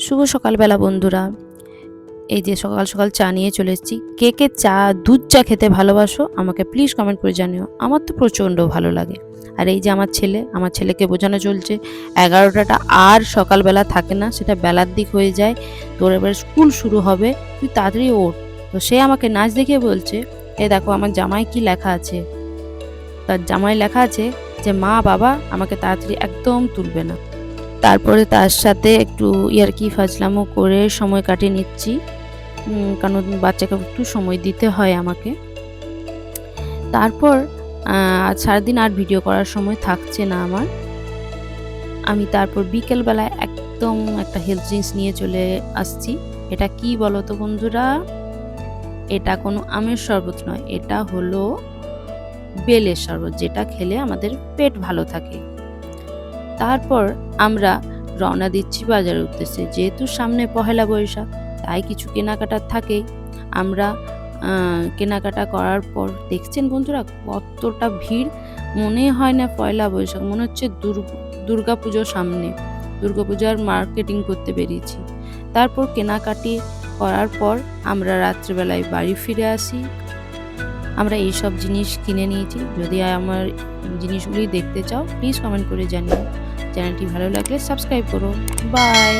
শুভ সকালবেলা বন্ধুরা। এই যে সকাল সকাল চা নিয়ে চলে এসেছি। কে কে চা দুধ চা খেতে ভালোবাসো আমাকে প্লিজ কমেন্ট করে জানিও। আমার তো প্রচণ্ড ভালো লাগে। আর এই যে আমার ছেলেকে বোঝানো চলছে 11টাটা আর সকালবেলা থাকে না, সেটা বেলার দিক হয়ে যায়। তোর এবার স্কুল শুরু হবে, তুই তাড়াতাড়ি ওঠ। তো সে আমাকে নাচ দেখিয়ে বলছে, এ দেখো আমার জামায় কি লেখা আছে। তার জামায় লেখা আছে যে মা বাবা আমাকে তাড়াতাড়ি একদম তুলবে না। তারপরে তার সাথে একটু ইয়ার্কি ফাজলামো করে সময় কাটিয়ে নিচ্ছি, কারণ বাচ্চাকে একটু সময় দিতে হয় আমাকে। তারপর আজ সারাদিন আর ভিডিও করার সময় থাকছে না আমার। আমি তারপর বিকেলবেলায় একদম একটা হেলথ ড্রিঙ্কস নিয়ে চলে আসছি। এটা কি বলো তো বন্ধুরা? এটা কোনো আমের শরবত নয়, এটা হলো বেলের শরবত, যেটা খেলে আমাদের পেট ভালো থাকে। তারপর আমরা রওনা দিচ্ছি বাজারের উদ্দেশ্যে। যেহেতু সামনে পহেলা বৈশাখ, তাই কিছু কেনাকাটার থাকেই। আমরা কেনাকাটা করার পর দেখছেন বন্ধুরা কতটা ভিড়। মনে হয় না পয়লা বৈশাখ, মনে হচ্ছে দুর্গা পুজোর সামনে, দুর্গা পূজার মার্কেটিং করতে বেরিয়েছি। তারপর কেনাকাটি করার পর আমরা রাত্রিবেলায় বাড়ি ফিরে আসি। আমরা এইসব জিনিস কিনে নিয়েছি। যদি আমার জিনিসগুলি দেখতে চাও প্লিজ কমেন্ট করে জানিও। চ্যানেলটি ভালো লাগলে সাবস্ক্রাইব করো। বাই।